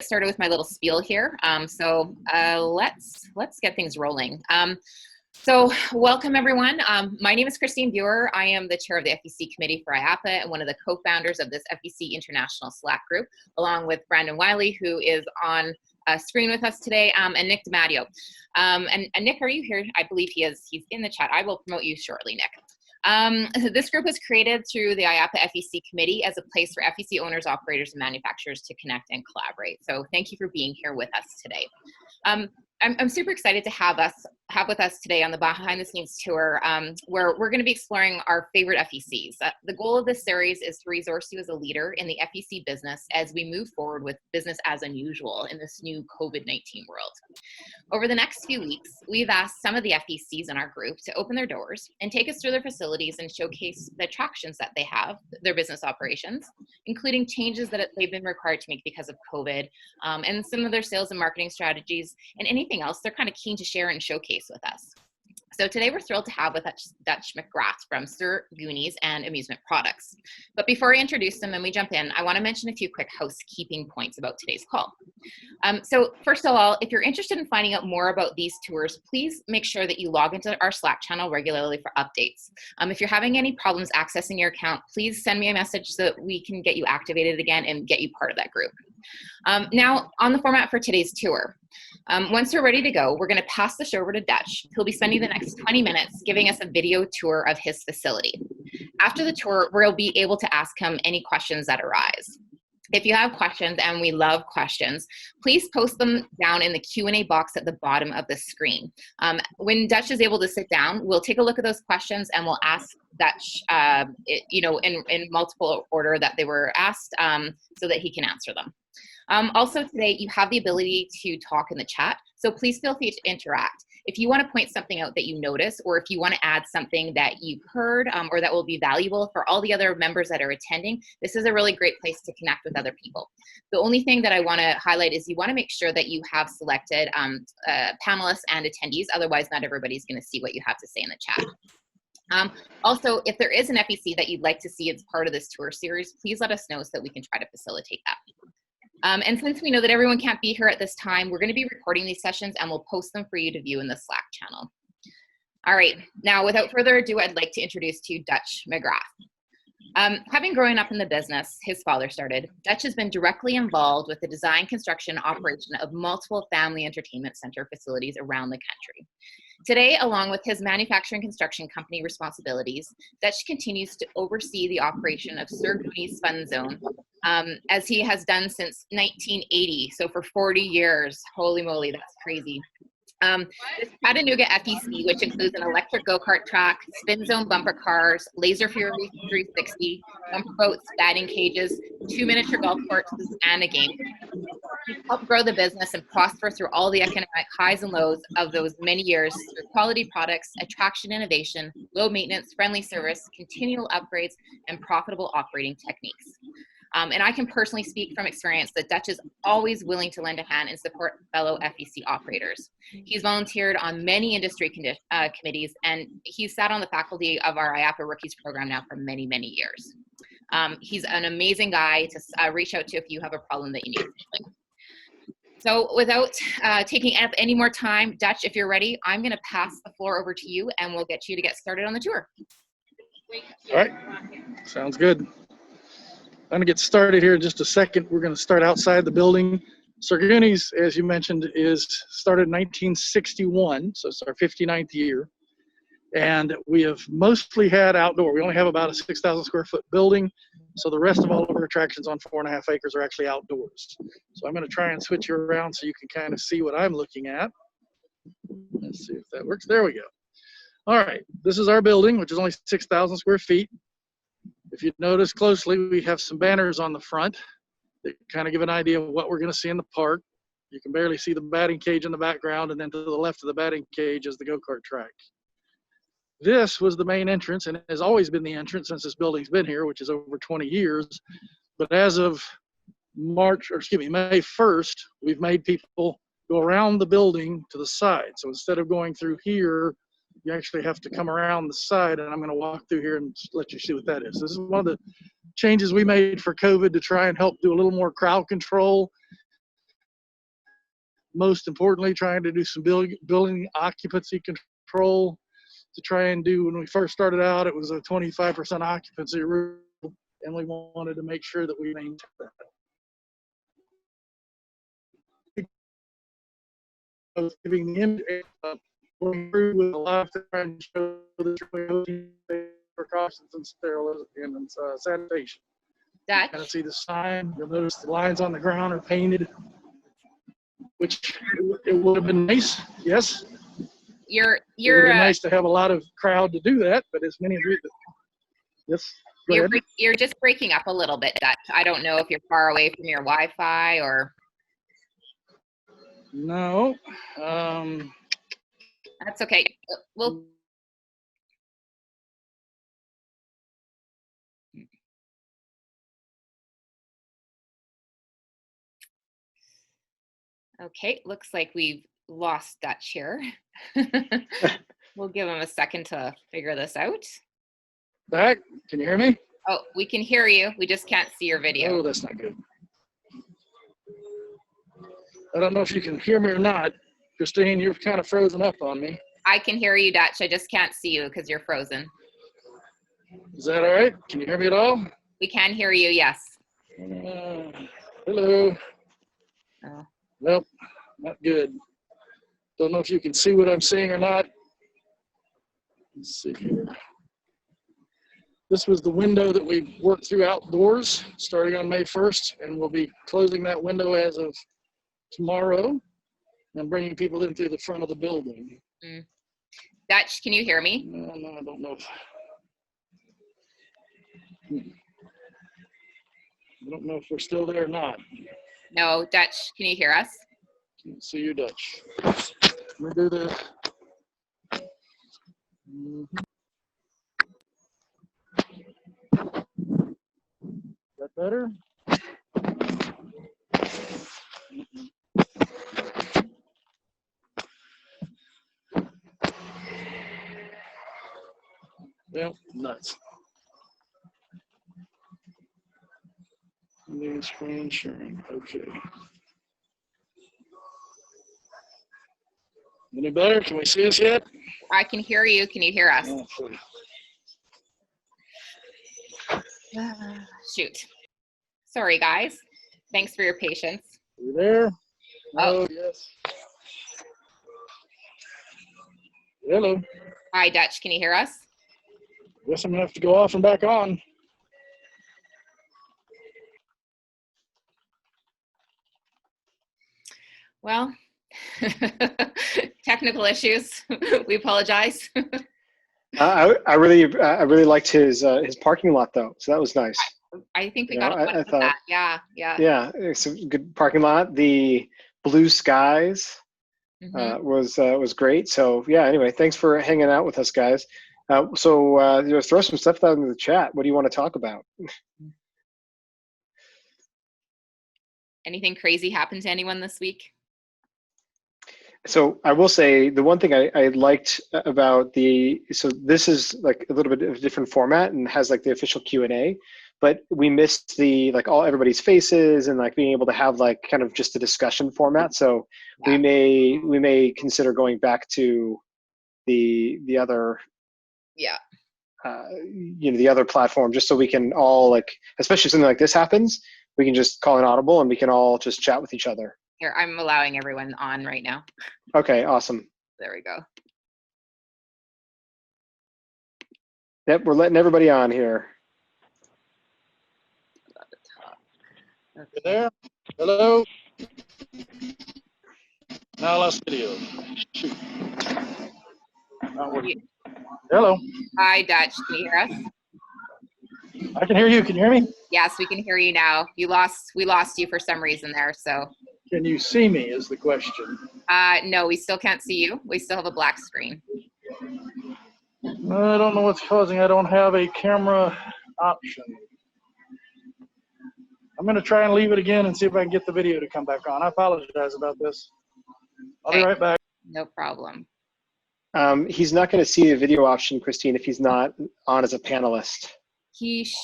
Started with my little spiel here. Let's get things rolling. So welcome everyone. My name is Christine Buhr. I am the chair of the FEC committee for IAPA and one of the co-founders of this FEC International Slack group, along with Brandon Wiley, who is on screen with us today, and Nick DiMatteo. And Nick, are you here? I believe he is. He's in the chat. I will promote you shortly, Nick. This group was created through the IAPA FEC committee as a place for FEC owners, operators, and manufacturers to connect and collaborate. So thank you for being here with us today. I'm super excited to have with us today on the behind the scenes tour, where we're going to be exploring our favorite FECs. The goal of this series is to resource you as a leader in the FEC business as we move forward with business as unusual in this new COVID-19 world. Over the next few weeks, we've asked some of the FECs in our group to open their doors and take us through their facilities and showcase the attractions that they have, their business operations, including changes that they've been required to make because of COVID, and some of their sales and marketing strategies, and anything else they're kind of keen to share and showcase with us. So today we're thrilled to have with us Dutch Magrath from Goonies and Amusement Products. But before I introduce them and we jump in, I want to mention a few quick housekeeping points about today's call. So first of all, if you're interested in finding out more about these tours, please make sure that you log into our Slack channel regularly for updates. If you're having any problems accessing your account, please send me a message so that we can get you activated again and get you part of that group. Now, on the format for today's tour. Once we're ready to go, we're going to pass the show over to Dutch. He'll be spending the next 20 minutes giving us a video tour of his facility. After the tour, we'll be able to ask him any questions that arise. If you have questions, and we love questions, please post them down in the Q&A box at the bottom of the screen. When Dutch is able to sit down, we'll take a look at those questions and we'll ask Dutch, in multiple order that they were asked, so that he can answer them. Also today, you have the ability to talk in the chat, so please feel free to interact. If you want to point something out that you notice, or if you want to add something that you've heard, or that will be valuable for all the other members that are attending, this is a really great place to connect with other people. The only thing that I want to highlight is you want to make sure that you have selected panelists and attendees, otherwise not everybody's going to see what you have to say in the chat. Also, if there is an FEC that you'd like to see as part of this tour series, please let us know so that we can try to facilitate that. And since we know that everyone can't be here at this time, we're going to be recording these sessions and we'll post them for you to view in the Slack channel. All right, now without further ado, I'd like to introduce to you Dutch Magrath. Having grown up in the business his father started, Dutch has been directly involved with the design, construction, and operation of multiple family entertainment center facilities around the country. Today, along with his manufacturing construction company responsibilities, Dutch continues to oversee the operation of Goony's Fun Zone, as he has done since 1980, so for 40 years. Holy moly, that's crazy. This Chattanooga FEC, which includes an electric go-kart track, spin zone bumper cars, laser fury 360, bumper boats, batting cages, 2 miniature golf courses, and a game. He's helped grow the business and prosper through all the economic highs and lows of those many years through quality products, attraction innovation, low maintenance, friendly service, continual upgrades, and profitable operating techniques. And I can personally speak from experience that Dutch is always willing to lend a hand and support fellow FEC operators. He's volunteered on many industry committees, and he's sat on the faculty of our IAPA Rookies program now for many, many years. He's an amazing guy to reach out to if you have a problem that you need something. So without taking up any more time, Dutch, if you're ready, I'm going to pass the floor over to you, and we'll get you to get started on the tour. All right, sounds good. I'm going to get started here in just a second. We're going to start outside the building. Goonies, as you mentioned, is started in 1961, so it's our 59th year. And we have mostly had outdoor. We only have about a 6,000 square foot building, so the rest of all of our attractions on 4.5 acres are actually outdoors. So I'm going to try and switch you around so you can kind of see what I'm looking at. Let's see if that works. There we go. All right, this is our building, which is only 6,000 square feet. If you notice closely, we have some banners on the front that kind of give an idea of what we're going to see in the park. You can barely see the batting cage in the background, and then to the left of the batting cage is the go-kart track. This was the main entrance, and it has always been the entrance since this building's been here, which is over 20 years. But as of May 1st, we've made people go around the building to the side. So instead of going through here, you actually have to come around the side, and I'm going to walk through here and let you see what that is. This is one of the changes we made for COVID to try and help do a little more crowd control. most importantly, trying to do some building occupancy control to try and do, when we first started out, it was a 25% occupancy rule, and we wanted to make sure that we maintain that. I was giving the image, going through with a lot to try and show the precautions and sterilization and sanitation. Dutch? Kind of see the sign. You'll notice the lines on the ground are painted, which it would have been nice. Yes. It would have been nice to have a lot of crowd to do that, but as many of you that, yes. You're just breaking up a little bit, Dutch. I don't know if you're far away from your Wi-Fi or. No. That's okay. We'll. Okay, looks like we've lost Dutch here. We'll give him a second to figure this out. Back? Can you hear me? Oh, we can hear you. We just can't see your video. Oh, that's not good. I don't know if you can hear me or not. Christine, you're kind of frozen up on me. I can hear you, Dutch. I just can't see you because you're frozen. Is that all right? Can you hear me at all? We can hear you, yes. Hello. Oh. Nope, not good. Don't know if you can see what I'm seeing or not. Let's see here. This was the window that we worked through outdoors starting on May 1st, and we'll be closing that window as of tomorrow and bringing people in through the front of the building. Dutch, can you hear me? No, I don't know. I don't know if we're still there or not. No, Dutch, can you hear us? Can't see you, Dutch. Let me do this. Is that better? Well, nuts. New screen sharing. Okay. Any better? Can we see us yet? I can hear you. Can you hear us? Shoot. Sorry, guys. Thanks for your patience. Are you there? Oh, yes. Hello. Hi, Dutch. Can you hear us? Guess I'm gonna have to go off and back on. Well, technical issues. We apologize. I really liked his parking lot though, so that was nice. I think we got a lot of that. Yeah. Yeah, it's a good parking lot. The blue skies was great. So yeah. Anyway, thanks for hanging out with us, guys. So throw some stuff out in the chat. What do you want to talk about? Anything crazy happened to anyone this week? So I will say the one thing I liked about so this is like a little bit of a different format and has like the official Q&A, but we missed the everybody's faces and like being able to have like kind of just a discussion format. So yeah. we may consider going back to the other the other platform, just so we can all, like, especially if something like this happens, we can just call an audible and we can all just chat with each other. Here, I'm allowing everyone on right now. Okay, awesome. There we go. Yep, we're letting everybody on here. Okay. You there? Hello? Now I lost video. Shoot. Not working. Hello. Hi, Dutch. Can you hear us? I can hear you. Can you hear me? Yes, we can hear you now. We lost you for some reason there, so. Can you see me is the question. No, we still can't see you. We still have a black screen. I don't know what's causing. I don't have a camera option. I'm going to try and leave it again and see if I can get the video to come back on. I apologize about this. I'll be right back. No problem. He's not going to see a video option, Christine, if he's not on as a panelist. There's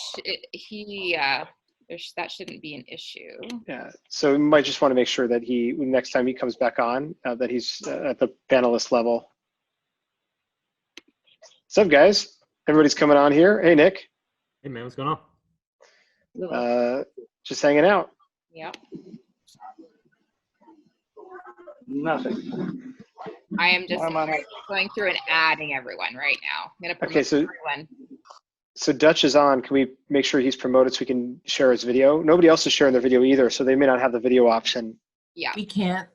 That shouldn't be an issue. Yeah, so we might just want to make sure that next time he comes back on, that he's at the panelist level. What's up, guys? Everybody's coming on here. Hey, Nick. Hey, man, what's going on? Just hanging out. Yep. Nothing. I am just I'm on it. going through and adding everyone right now. I'm gonna Okay, promote everyone. So Dutch is on. Can we make sure he's promoted so we can share his video? Nobody else is sharing their video either, so they may not have the video option. Yeah, We can't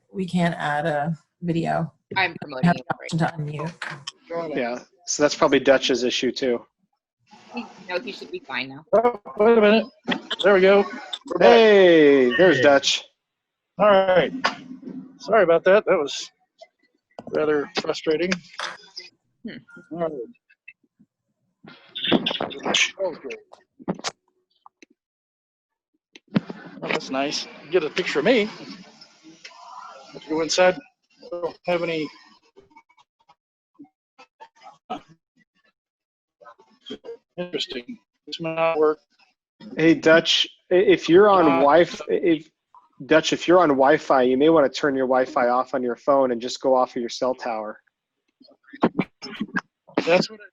add a video. I'm We promoting have you the right option to unmute. Yeah, so that's probably Dutch's issue too. No, he should be fine now. Oh, wait a minute. There we go. We're back. Hey, there's Dutch. All right. Sorry about that. That was rather frustrating. All right. Okay. Oh, that's nice. Get a picture of me. Let's go inside. I don't have any. Interesting. This may not work. Hey, Dutch, if you're on Wi-Fi, Dutch, if you're on Wi-Fi, you may want to turn your Wi-Fi off on your phone and just go off of your cell tower. That's what I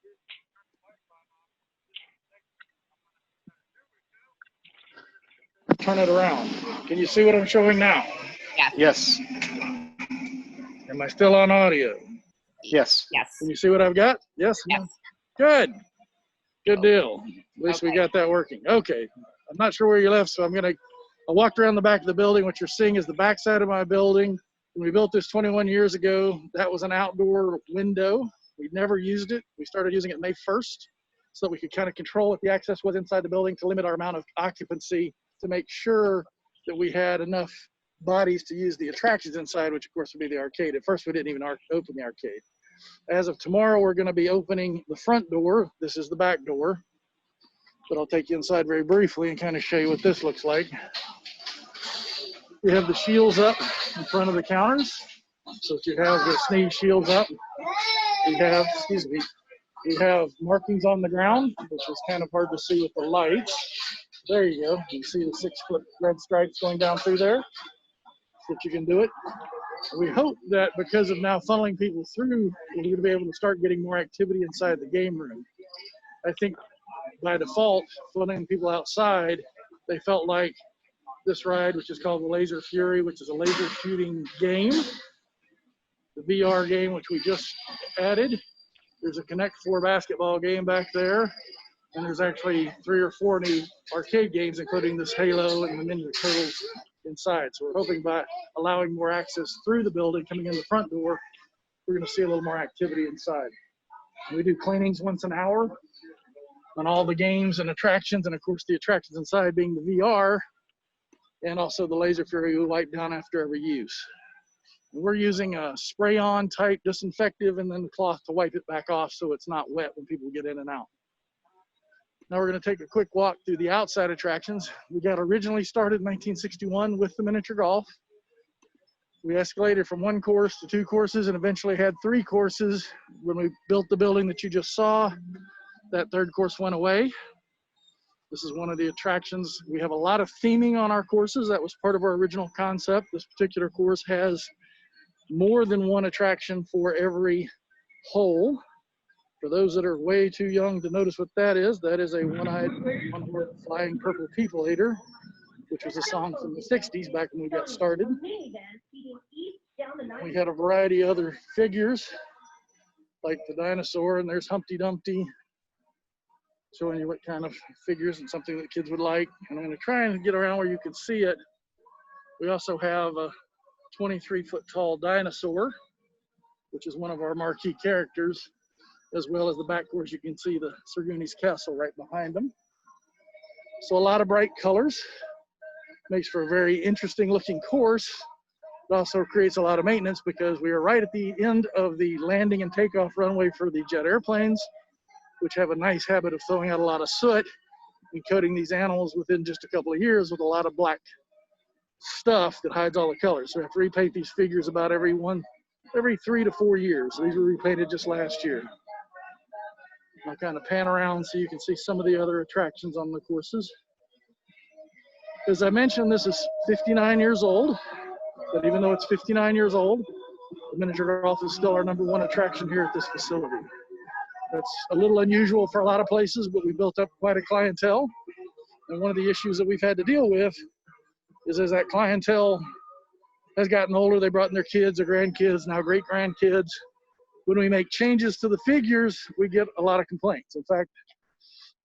did. Turn it around. Can you see what I'm showing now? Yes. Am I still on audio? Yes. Yes. Can you see what I've got? Yes? Yes. Good. Good deal. At least we Okay. got that working. Okay. I'm not sure where you left, so I walked around the back of the building. What you're seeing is the back side of my building. When we built this 21 years ago, that was an outdoor window. We never used it. We started using it May 1st so that we could kind of control what the access was inside the building to limit our amount of occupancy to make sure that we had enough bodies to use the attractions inside, which of course would be the arcade. At first, we didn't even open the arcade. As of tomorrow, we're going to be opening the front door. This is the back door, but I'll take you inside very briefly and kind of show you what this looks like. We have the shields up in front of the counters. So if you have the sneeze shields up, we have markings on the ground, which is kind of hard to see with the lights. There you go. You see the 6-foot red stripes going down through there. So that you can do it. We hope that because of now funneling people through, we're going to be able to start getting more activity inside the game room. I think by default, funneling people outside, they felt like this ride, which is called the Laser Fury, which is a laser shooting game. The VR game, which we just added. There's a Connect 4 basketball game back there. And there's actually 3 or 4 new arcade games, including this Halo and the Ninja Turtles inside. So we're hoping by allowing more access through the building, coming in the front door, we're going to see a little more activity inside. We do cleanings once an hour on all the games and attractions, and of course the attractions inside being the VR, and also the Laser Fury we wipe down after every use. And we're using a spray-on type disinfectant and then the cloth to wipe it back off so it's not wet when people get in and out. Now we're going to take a quick walk through the outside attractions. We got originally started in 1961 with the miniature golf. We escalated from 1 course to 2 courses and eventually had 3 courses. When we built the building that you just saw, that 3rd course went away. This is one of the attractions. We have a lot of theming on our courses. That was part of our original concept. This particular course has more than 1 attraction for every hole. For those that are way too young to notice what that is a one-eyed, one-horned flying purple people eater, which was a song from the 60s back when we got started. We had a variety of other figures, like the dinosaur, and there's Humpty Dumpty, showing you what kind of figures and something that kids would like. And I'm going to try and get around where you can see it. We also have a 23-foot tall dinosaur, which is one of our marquee characters, as well as the back course. You can see the Sir Goony's castle right behind them. So a lot of bright colors. Makes for a very interesting looking course. It also creates a lot of maintenance because we are right at the end of the landing and takeoff runway for the jet airplanes, which have a nice habit of throwing out a lot of soot and coating these animals within just a couple of years with a lot of black stuff that hides all the colors. So we have to repaint these figures about every 3 to 4 years. These were repainted just last year. I'll kind of pan around so you can see some of the other attractions on the courses. As I mentioned, this is 59 years old, but even though it's 59 years old, the miniature golf is still our #1 attraction here at this facility. That's a little unusual for a lot of places, but we built up quite a clientele. And one of the issues that we've had to deal with is as that clientele has gotten older, they brought in their kids, their grandkids, now great grandkids. When we make changes to the figures, we get a lot of complaints. In fact,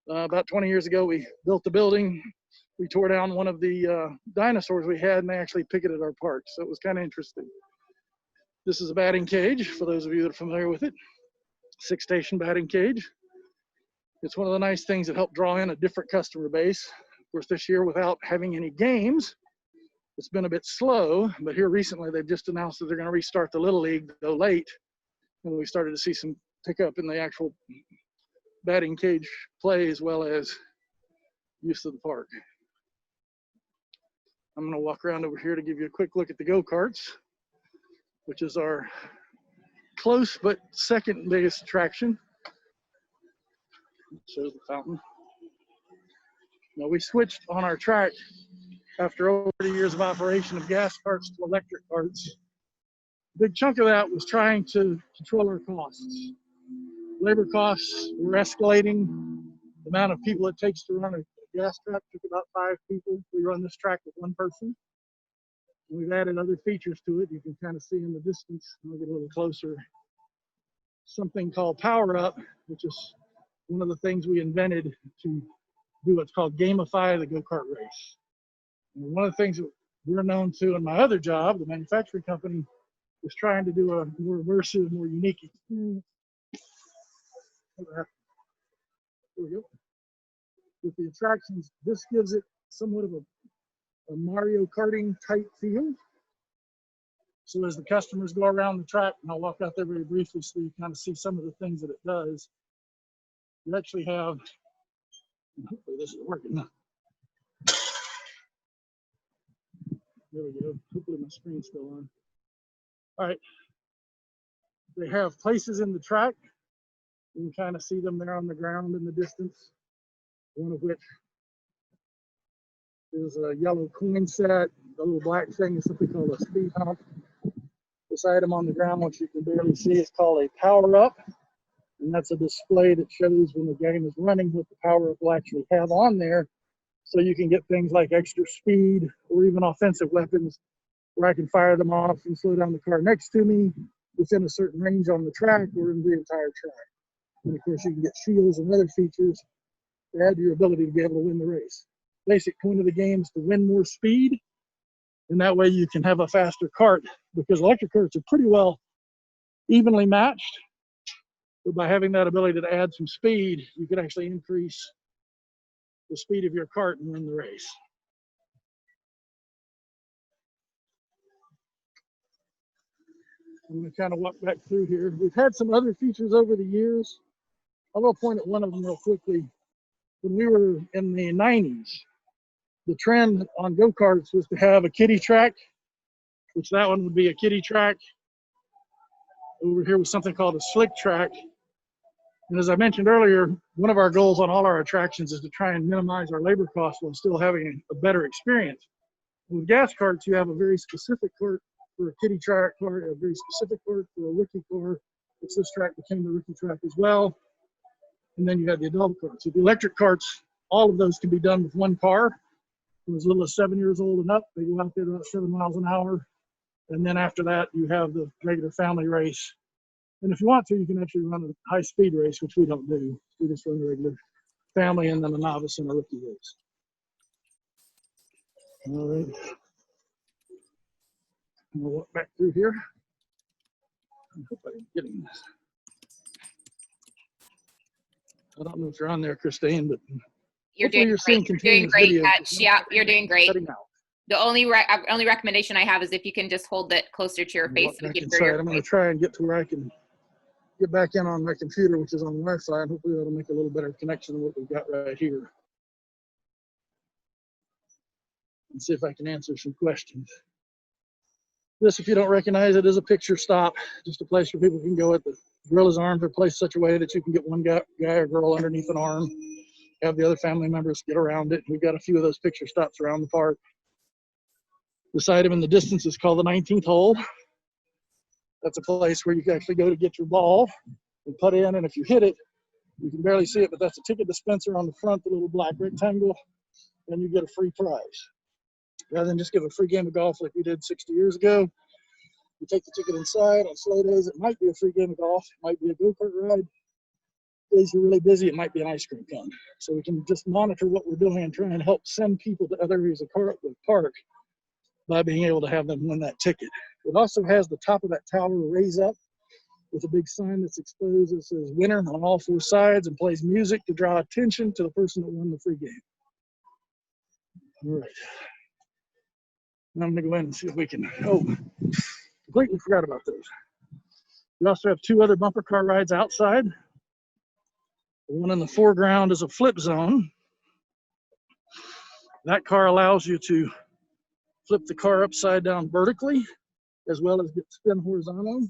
about 20 years ago, we built the building. We tore down one of the dinosaurs we had, and they actually picketed our park. So it was kind of interesting. This is a batting cage, for those of you that are familiar with it. 6-station batting cage. It's one of the nice things that helped draw in a different customer base. Of course, this year, without having any games, it's been a bit slow, but here recently, they've just announced that they're going to restart the Little League, though late, and we started to see some pickup in the actual batting cage play as well as use of the park. I'm going to walk around over here to give you a quick look at the go-karts, which is our close but second biggest attraction. Shows the fountain. Now, we switched on our track after over 30 years of operation of gas carts to electric carts. A big chunk of that was trying to control our costs. Labor costs were escalating. The amount of people it takes to run a gas truck took about 5 people. We run this track with 1 person. And we've added other features to it. You can kind of see in the distance. I'll get a little closer. Something called Power Up, which is one of the things we invented to do what's called gamify the go-kart race. And one of the things that we're known to in my other job, the manufacturing company, is trying to do a more immersive, more unique experience. There we go. With the attractions, this gives it somewhat of a Mario Karting type feel. So as the customers go around the track, and I'll walk out there very briefly so you kind of see some of the things that it does. You actually have, and hopefully this is working. There we go. Hopefully my screen's still on. All right. They have places in the track. You can kind of see them there on the ground in the distance. One of which is a yellow coin set. The little black thing is something called a speed hump. This item on the ground, which you can barely see, is called a Power Up. And that's a display that shows when the game is running what the Power Up will actually have on there. So you can get things like extra speed or even offensive weapons where I can fire them off and slow down the car next to me within a certain range on the track or in the entire track. And of course, you can get shields and other features to add to your ability to be able to win the race. Basic point of the game is to win more speed, and that way you can have a faster kart, because electric karts are pretty well evenly matched. But by having that ability to add some speed, you can actually increase the speed of your kart and win the race. I'm going to kind of walk back through here. We've had some other features over the years. I will point at one of them real quickly. When we were in the 90s, the trend on go-karts was to have a kiddie track, which that one would be a kiddie track. Over here was something called a slick track. And as I mentioned earlier, one of our goals on all our attractions is to try and minimize our labor costs while still having a better experience. With gas karts, you have a very specific kart for a kiddie track kart, a very specific kart for a rookie car, which this track became the rookie track as well. And then you have the adult karts. With the electric karts, all of those can be done with one car. From as little as 7 years old and up, they go out there about 7 miles an hour. And then after that, you have the regular family race. And if you want to, you can actually run a high-speed race, which we don't do. We just run the regular family and then a novice and a rookie race. All right. I'm going to walk back through here. I hope I'm getting this. I don't know if you're on there, Christine, but You're doing great. You're doing great. Yeah, you're doing great. The only recommendation I have is if you can just hold it closer to your face. So you can I'm going to try and get to where I can get back in on my computer, which is on Wi-Fi, and hopefully that'll make a little better connection than what we've got right here. And see if I can answer some questions. This, if you don't recognize it, is a picture stop, just a place where people can go at. The gorilla's arms are placed such a way that you can get one guy or girl underneath an arm have the other family members get around it. We've got a few of those picture stops around the park. Beside him in the distance is called the 19th hole. That's a place where you can actually go to get your ball and put in, and if you hit it, you can barely see it, but that's a ticket dispenser on the front, the little black rectangle, and you get a free prize. Rather than just give a free game of golf like we did 60 years ago, you take the ticket inside. On slow days, it might be a free game of golf, it might be a go-kart ride. Days you're really busy, it might be an ice cream cone. So we can just monitor what we're doing and try and help send people to other areas of the park by being able to have them win that ticket. It also has the top of that tower raise up with a big sign that's exposed that says winner on all four sides and plays music to draw attention to the person that won the free game. All right. Now I'm gonna go in and see if we can, completely forgot about those. We also have two other bumper car rides outside. The one in the foreground is a flip zone. That car allows you to flip the car upside down vertically, as well as get spin horizontal.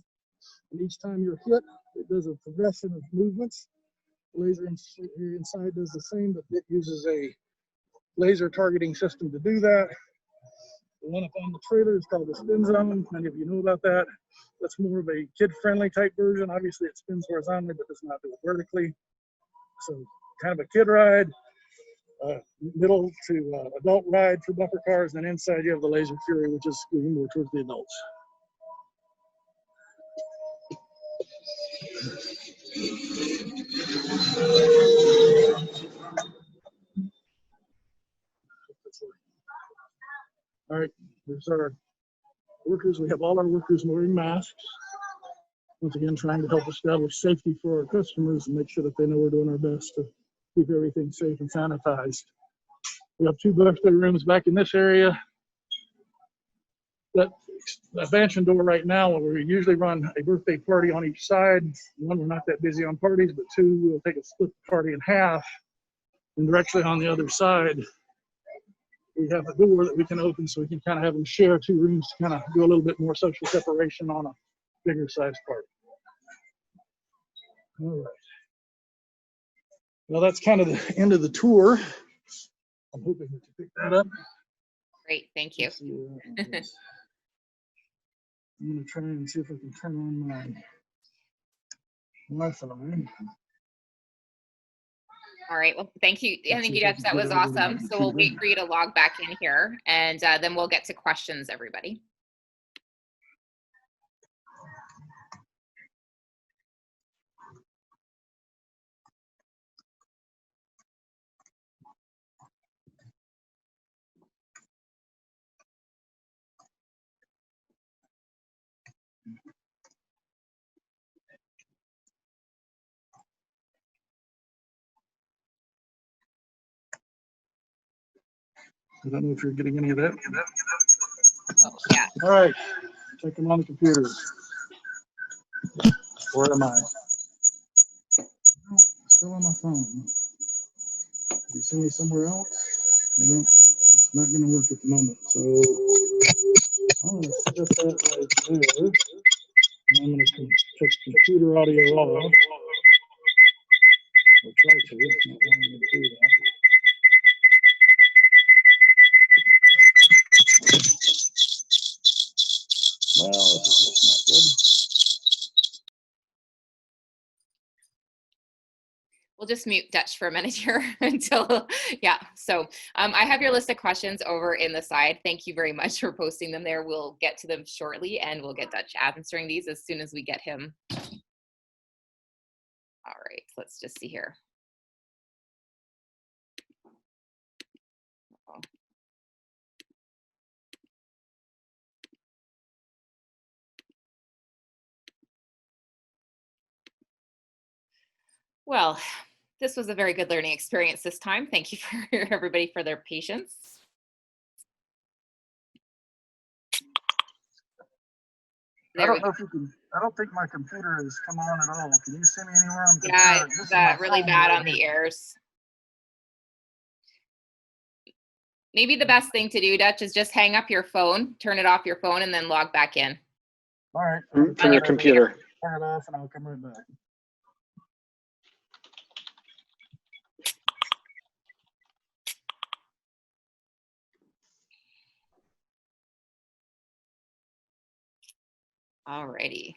And each time you're hit, it does a progression of movements. The laser inside does the same, but it uses a laser targeting system to do that. The one up on the trailer is called the spin zone. Many of you know about that. That's more of a kid-friendly type version. Obviously, it spins horizontally, but does not do it vertically. So kind of a kid ride, middle to adult ride for bumper cars, and then inside you have the Laser Fury, which is moving more towards the adults. All right, there's our workers. We have all our workers wearing masks. Once again, trying to help establish safety for our customers and make sure that they know we're doing our best to keep everything safe and sanitized. We have two birthday rooms back in this area. That expansion door right now, where we usually run a birthday party on each side. One, we're not that busy on parties, but two, we'll take a split party in half. And directly on the other side, we have a door that we can open so we can kind of have them share two rooms to kind of do a little bit more social separation on a bigger size party. All right. Well, that's kind of the end of the tour. I'm hoping that you pick that up. Great, thank you. I'm going to try and see if I can turn on my Wi-Fi. All right, well, thank you. Thank you, Dutch. That was awesome. So we'll wait for you to log back in here, and then we'll get to questions, everybody. I don't know if you're getting any of that. Oh, yeah. All right, check them on the computer. Where am I? Oh, still on my phone. Do you see me somewhere else? No, it's not going to work at the moment. So I'm going to set that right there. And I'm going to check computer audio off. I'll try to. It's not wanting me to do that. Well, it's not good. We'll just mute Dutch for a minute here until, yeah. So I have your list of questions over in the side. Thank you very much for posting them there. We'll get to them shortly, and we'll get Dutch answering these as soon as we get him. All right, let's just see here. Well, this was a very good learning experience this time. Thank you for everybody for their patience. I don't know if you can. I don't think my computer has come on at all. Can you see me anywhere on the Yeah, computer? it's really bad on the ears. Maybe the best thing to do, Dutch, is just hang up your phone, turn it off your phone, and then log back in. All right. From your computer. Turn it off, and I'll come right back. Alrighty.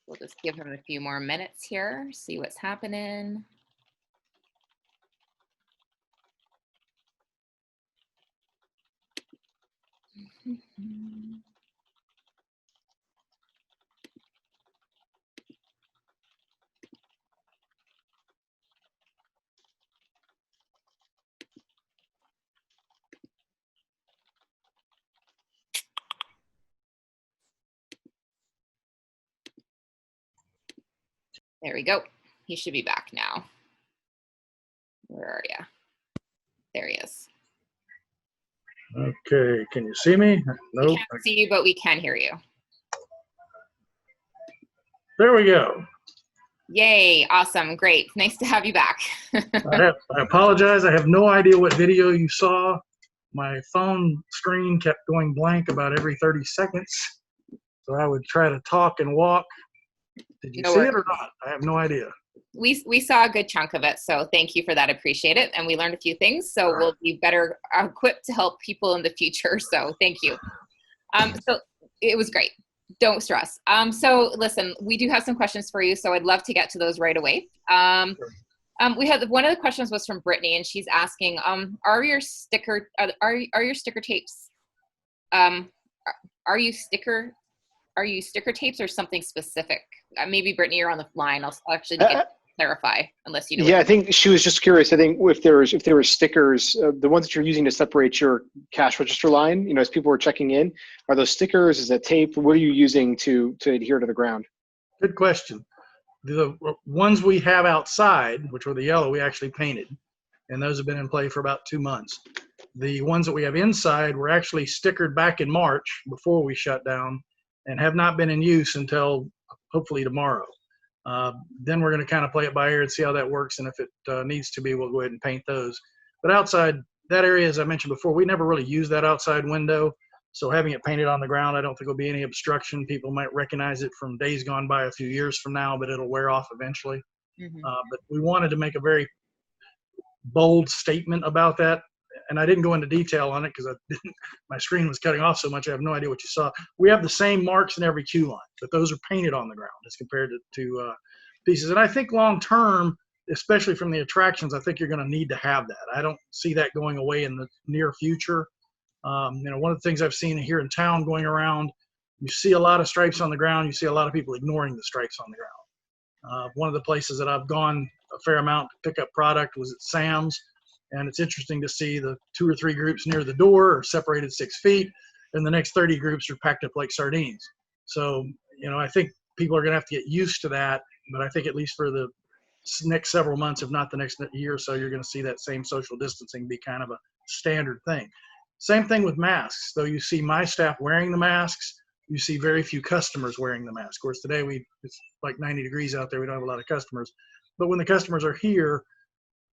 We'll just give him a few more minutes here, see what's happening. There we go. He should be back now. Where are you? There he is. Okay, can you see me? We Nope. can't see you, but we can hear you. There we go. Yay, awesome, great. Nice to have you back. I apologize. I have no idea what video you saw. My phone screen kept going blank about every 30 seconds. So I would try to talk and walk. Did you No see worries. it or not? I have no idea. We saw a good chunk of it, so thank you for that. Appreciate it. And we learned a few things, so we'll be better equipped to help people in the future. So thank you. So it was great. Don't stress. So listen, we do have some questions for you, so I'd love to get to those right away. We had one of the questions was from Brittany, and she's asking, are your sticker tapes? Are you sticker tapes or something specific? Maybe Brittany, you're on the line. I'll actually clarify unless you know. Yeah, I think she was just curious. I think if there were stickers, the ones that you're using to separate your cash register line, you know, as people were checking in, are those stickers? Is it tape? What are you using to adhere to the ground? Good question. The ones we have outside, which were the yellow, we actually painted, and those have been in play for about 2 months. The ones that we have inside were actually stickered back in March before we shut down and have not been in use until hopefully tomorrow. Then we're going to kind of play it by ear and see how that works, and if it needs to be, we'll go ahead and paint those. But outside, that area, as I mentioned before, we never really use that outside window, so having it painted on the ground, I don't think will be any obstruction. People might recognize it from days gone by a few years from now, but it'll wear off eventually. But we wanted to make a very bold statement about that, and I didn't go into detail on it because my screen was cutting off so much. I have no idea what you saw. We have the same marks in every queue line, but those are painted on the ground as compared to pieces. And I think long term, especially from the attractions, I think you're going to need to have that. I don't see that going away in the near future. You know, one of the things I've seen here in town going around, you see a lot of stripes on the ground. You see a lot of people ignoring the stripes on the ground. One of the places that I've gone a fair amount to pick up product was at Sam's. And it's interesting to see the 2 or 3 groups near the door are separated 6 feet, and the next 30 groups are packed up like sardines. So, you know, I think people are going to have to get used to that. But I think at least for the next several months, if not the next year or so, you're going to see that same social distancing be kind of a standard thing. Same thing with masks. Though you see my staff wearing the masks, you see very few customers wearing the mask. Of course, today it's like 90 degrees out there. We don't have a lot of customers. But when the customers are here,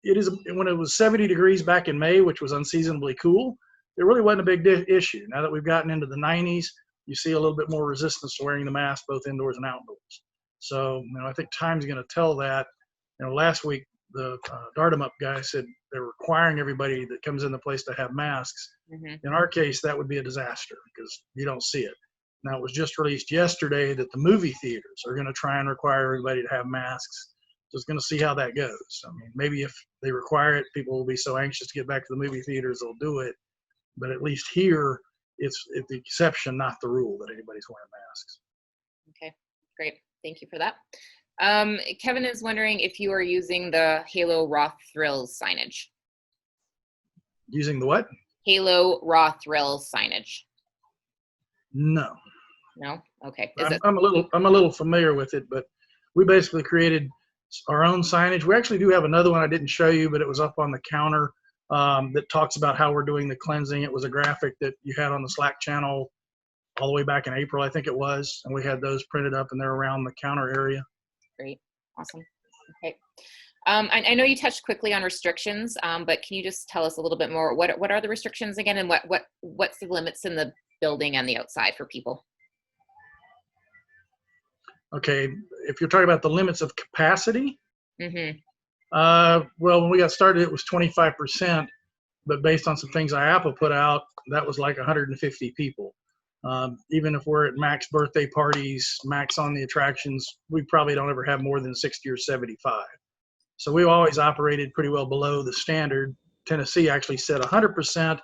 when it was 70 degrees back in May, which was unseasonably cool, it really wasn't a big issue. Now that we've gotten into the 90s, you see a little bit more resistance to wearing the mask, both indoors and outdoors. So, you know, I think time's going to tell that. You know, last week, the Dart 'em Up guy said they're requiring everybody that comes in the place to have masks. In our case, that would be a disaster because you don't see it. Now, it was just released yesterday that the movie theaters are going to try and require everybody to have masks. Just going to see how that goes. I mean, maybe if they require it, people will be so anxious to get back to the movie theaters, they'll do it. But at least here, it's the exception, not the rule, that anybody's wearing masks. Okay, great. Thank you for that. Kevin is wondering if you are using the Halo Raw Thrills signage. Using the what? Halo Raw Thrills signage. No. No? Okay. I'm a little familiar with it, but we basically created our own signage. We actually do have another one I didn't show you, but it was up on the counter that talks about how we're doing the cleansing. It was a graphic that you had on the Slack channel all the way back in April, I think it was, and we had those printed up and they're around the counter area. Great. Awesome. Okay. I know you touched quickly on restrictions, but can you just tell us a little bit more? What are the restrictions again, and what's the limits in the building and the outside for people? Okay, if you're talking about the limits of capacity, Well, when we got started, it was 25%, but based on some things IAPA put out, that was like 150 people. Even if we're at max birthday parties, max on the attractions, we probably don't ever have more than 60 or 75. So we've always operated pretty well below the standard. Tennessee actually set 100%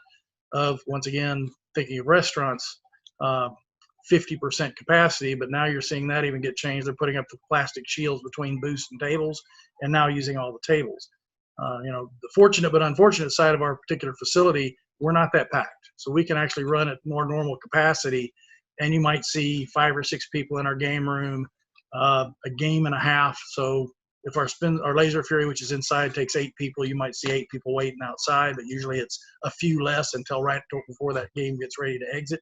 of, once again, thinking of restaurants, 50% capacity, but now you're seeing that even get changed. They're putting up the plastic shields between booths and tables and now using all the tables. The fortunate but unfortunate side of our particular facility, we're not that packed. So we can actually run at more normal capacity, and you might see 5 or 6 people in our game room, a game and a half. So if our Laser Fury, which is inside, takes 8 people, you might see 8 people waiting outside, but usually it's a few less until right before that game gets ready to exit.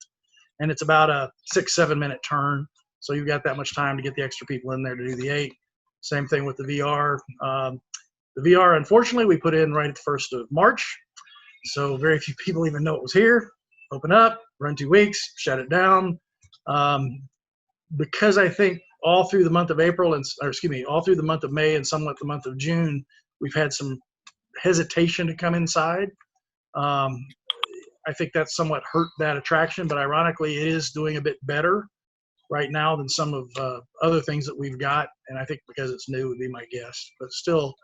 And it's about a 6-7 minute turn. So you've got that much time to get the extra people in there to do the 8. Same thing with the VR. The VR, unfortunately, we put in right at the 1st of March. So very few people even know it was here. Open up, run 2 weeks, shut it down. Because I think all through the month of all through the month of May and somewhat the month of June, we've had some hesitation to come inside. I think that's somewhat hurt that attraction, but ironically, it is doing a bit better right now than some of other things that we've got. And I think because it's new would be my guess, but still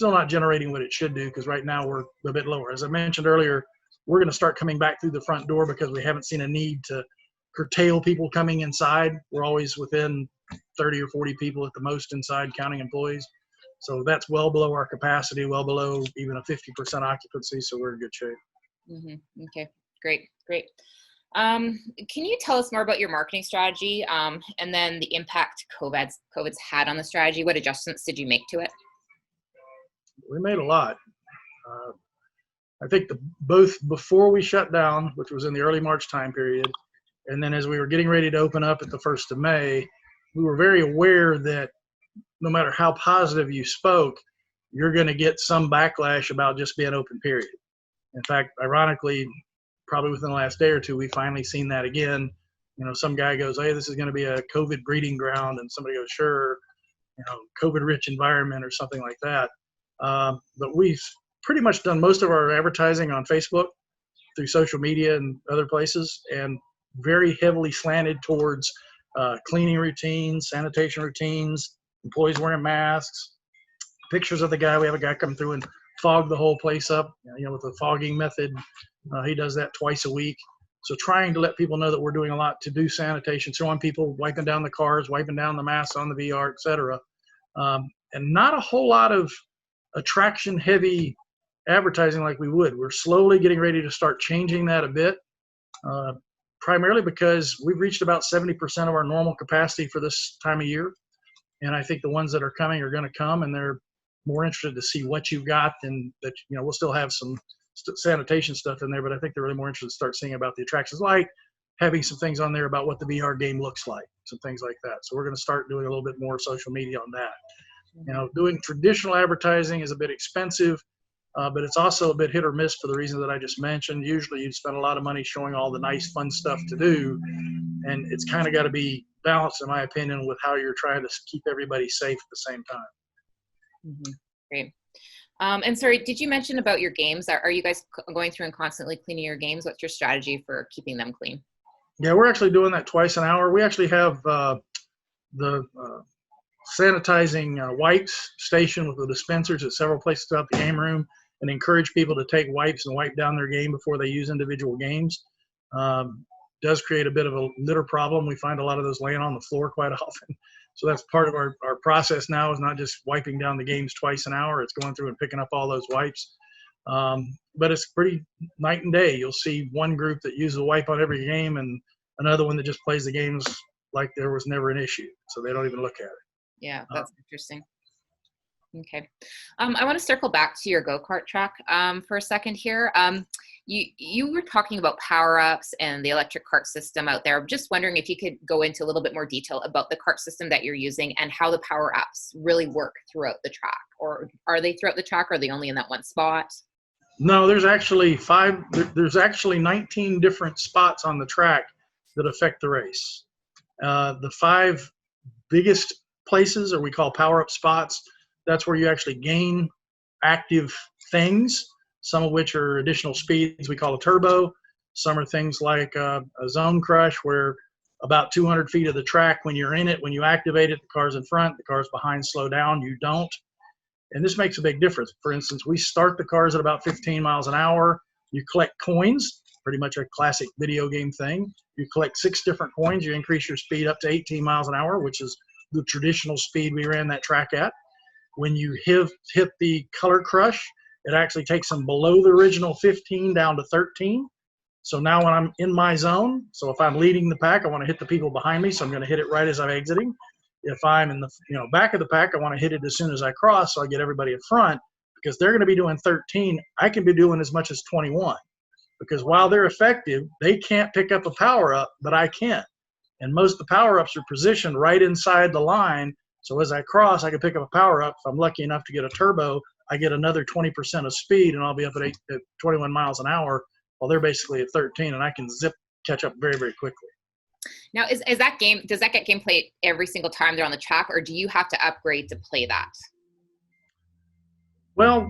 not generating what it should do, because right now we're a bit lower. As I mentioned earlier, we're going to start coming back through the front door because we haven't seen a need to curtail people coming inside. We're always within 30 or 40 people at the most inside, counting employees. So that's well below our capacity, well below even a 50% occupancy. So we're in good shape. Mm-hmm. Okay, great. Can you tell us more about your marketing strategy, and then the impact COVID's had on the strategy? What adjustments did you make to it? We made a lot. I think both before we shut down, which was in the early March time period, and then as we were getting ready to open up at the 1st of May, we were very aware that no matter how positive you spoke, you're going to get some backlash about just being open, period. In fact, ironically, probably within the last day or two, we finally seen that again. Some guy goes, "Hey, this is going to be a COVID breeding ground," and somebody goes, "Sure, COVID-rich environment," or something like that. But we've pretty much done most of our advertising on Facebook, through social media and other places, and very heavily slanted towards cleaning routines, sanitation routines, employees wearing masks, pictures of the guy. We have a guy come through and fog the whole place up, with the fogging method. He does that twice a week. So trying to let people know that we're doing a lot to do sanitation, showing people wiping down the cars, wiping down the masks on the VR, et cetera. And not a whole lot of attraction heavy advertising like we would. We're slowly getting ready to start changing that a bit, primarily because we've reached about 70% of our normal capacity for this time of year. And I think the ones that are coming are going to come, and they're more interested to see what you've got than that. We'll still have some sanitation stuff in there, but I think they're really more interested to start seeing about the attractions, like having some things on there about what the VR game looks like, some things like that. So we're going to start doing a little bit more social media on that. Doing traditional advertising is a bit expensive, but it's also a bit hit or miss for the reason that I just mentioned. Usually you'd spend a lot of money showing all the nice, fun stuff to do, and it's kind of got to be balanced, in my opinion, with how you're trying to keep everybody safe at the same time. Mm-hmm. Great. And sorry, did you mention about your games? Are you guys going through and constantly cleaning your games? What's your strategy for keeping them clean? Yeah, we're actually doing that twice an hour. We actually have the sanitizing wipes station with the dispensers at several places throughout the game room, and encourage people to take wipes and wipe down their game before they use individual games. Does create a bit of a litter problem. We find a lot of those laying on the floor quite often. So that's part of our process now, is not just wiping down the games twice an hour. It's going through and picking up all those wipes. But it's pretty night and day. You'll see one group that uses a wipe on every game and another one that just plays the games like there was never an issue. So they don't even look at it. Yeah, that's interesting. Okay. I want to circle back to your go-kart track for a second here. You were talking about power-ups and the electric cart system out there. I'm just wondering if you could go into a little bit more detail about the cart system that you're using and how the power-ups really work throughout the track. Or are they throughout the track, or are they only in that one spot? No, there's actually 19 different spots on the track that affect the race. The 5 biggest places, or we call power-up spots, that's where you actually gain active things, some of which are additional speeds we call a turbo. Some are things like a zone crush, where about 200 feet of the track, when you're in it, when you activate it, the cars in front, the cars behind slow down, you don't. And this makes a big difference. For instance, we start the cars at about 15 miles an hour. You collect coins, pretty much a classic video game thing. You collect 6 different coins. You increase your speed up to 18 miles an hour, which is the traditional speed we ran that track at. When you hit the color crush, it actually takes them below the original 15 down to 13. So now when I'm in my zone, so if I'm leading the pack, I want to hit the people behind me, so I'm going to hit it right as I'm exiting. If I'm in the back of the pack, I want to hit it as soon as I cross, so I get everybody in front, because they're going to be doing 13. I can be doing as much as 21, because while they're effective, they can't pick up a power-up, but I can. And most of the power-ups are positioned right inside the line, so as I cross, I can pick up a power-up. If I'm lucky enough to get a turbo, I get another 20% of speed, and I'll be up at 21 miles an hour, while they're basically at 13, and I can catch up very, very quickly. Now, does that get game played every single time they're on the track, or do you have to upgrade to play that? Well,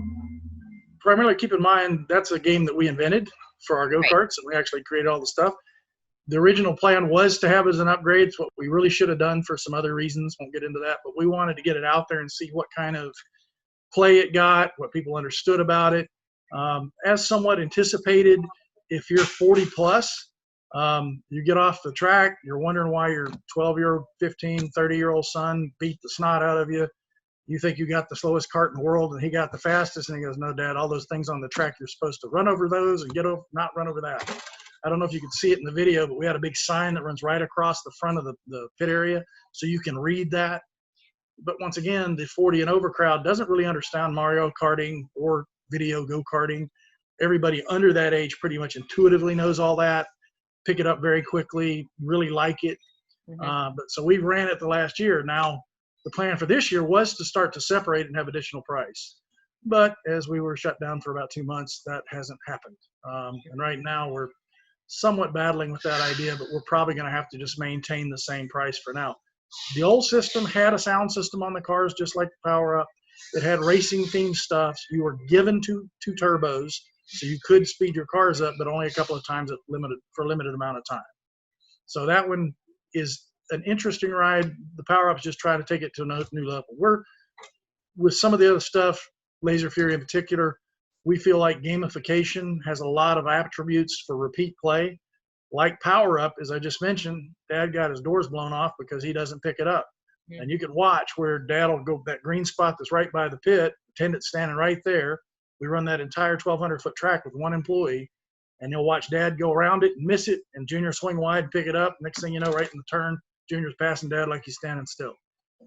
primarily keep in mind, that's a game that we invented for our go-karts, right, and we actually created all the stuff. The original plan was to have as an upgrade. It's what we really should have done for some other reasons. Won't get into that, but we wanted to get it out there and see what kind of play it got, what people understood about it. As somewhat anticipated, if you're 40 plus, you get off the track, you're wondering why your 12-year-old, 15, 30-year-old son beat the snot out of you. You think you got the slowest kart in the world and he got the fastest, and he goes, no, Dad, all those things on the track, you're supposed to run over those and not run over that. I don't know if you can see it in the video, but we had a big sign that runs right across the front of the pit area, so you can read that. But once again, the 40 and over crowd doesn't really understand Mario Karting or video go-karting. Everybody under that age pretty much intuitively knows all that, pick it up very quickly, really like it. Mm-hmm. But so we ran it the last year. Now, the plan for this year was to start to separate and have additional price. But as we were shut down for about 2 months, that hasn't happened. And right now we're somewhat battling with that idea, but we're probably going to have to just maintain the same price for now. The old system had a sound system on the cars, just like the Power Up. It had racing themed stuff. You were given two turbos, so you could speed your cars up, but only a couple of times for a limited amount of time. So that one is an interesting ride. The Power Up's just trying to take it to a new level. We're, with some of the other stuff, Laser Fury in particular, we feel like gamification has a lot of attributes for repeat play. Like Power Up, as I just mentioned, Dad got his doors blown off because he doesn't pick it up. Mm-hmm. And you can watch where Dad will go that green spot that's right by the pit, attendant's standing right there. We run that entire 1,200-foot track with one employee, and you'll watch Dad go around it and miss it, and Junior swing wide, pick it up. Next thing you know, right in the turn, Junior's passing Dad like he's standing still.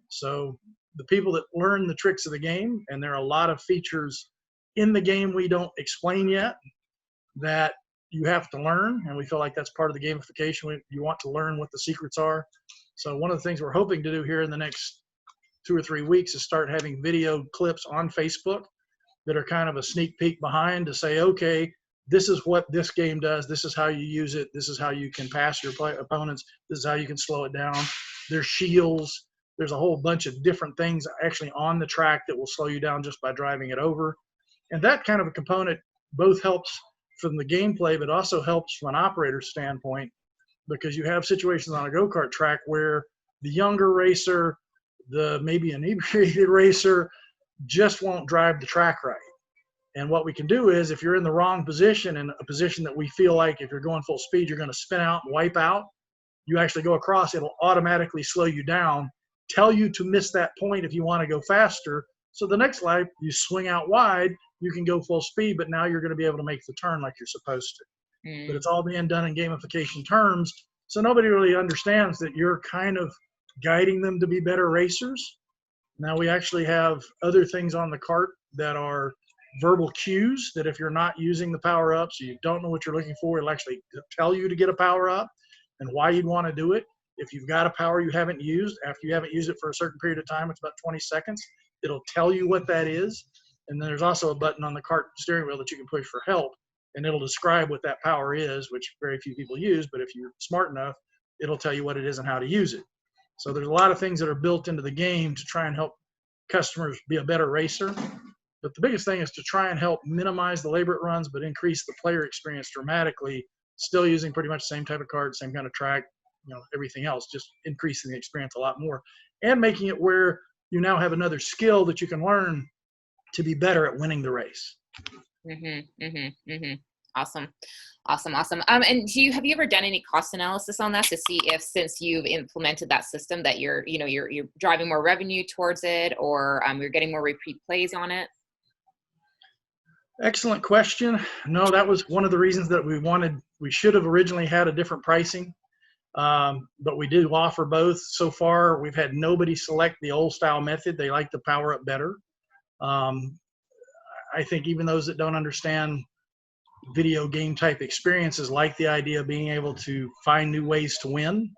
So the people that learn the tricks of the game, and there are a lot of features in the game we don't explain yet that you have to learn, and we feel like that's part of the gamification. You want to learn what the secrets are. So one of the things we're hoping to do here in the next 2 or 3 weeks is start having video clips on Facebook that are kind of a sneak peek behind to say, okay, this is what this game does. This is how you use it. This is how you can pass your opponents. This is how you can slow it down. There's shields. There's a whole bunch of different things actually on the track that will slow you down just by driving it over. And that kind of a component both helps from the gameplay, but also helps from an operator's standpoint, because you have situations on a go-kart track where the younger racer, maybe an inebriated racer, just won't drive the track right. And what we can do is, if you're in the wrong position, in a position that we feel like if you're going full speed, you're going to spin out and wipe out, you actually go across, it'll automatically slow you down, tell you to miss that point if you want to go faster. So the next lap, you swing out wide, you can go full speed, but now you're going to be able to make the turn like you're supposed to. Mm. But it's all being done in gamification terms, so nobody really understands that you're kind of guiding them to be better racers. Now we actually have other things on the cart that are verbal cues that if you're not using the power up, so you don't know what you're looking for, it'll actually tell you to get a power up and why you'd want to do it. If you've got a power you haven't used, after you haven't used it for a certain period of time, it's about 20 seconds, it'll tell you what that is. And then there's also a button on the cart steering wheel that you can push for help, and it'll describe what that power is, which very few people use, but if you're smart enough, it'll tell you what it is and how to use it. So there's a lot of things that are built into the game to try and help customers be a better racer. But the biggest thing is to try and help minimize the labor it runs, but increase the player experience dramatically, still using pretty much the same type of card, same kind of track, everything else, just increasing the experience a lot more and making it where you now have another skill that you can learn to be better at winning the race. Awesome. And have you ever done any cost analysis on that to see if, since you've implemented that system, that you're driving more revenue towards it, or you're getting more repeat plays on it? Excellent question. No, that was one of the reasons that we should have originally had a different pricing. But we do offer both. So far, we've had nobody select the old style method. They like the power up better. I think even those that don't understand video game type experiences like the idea of being able to find new ways to win.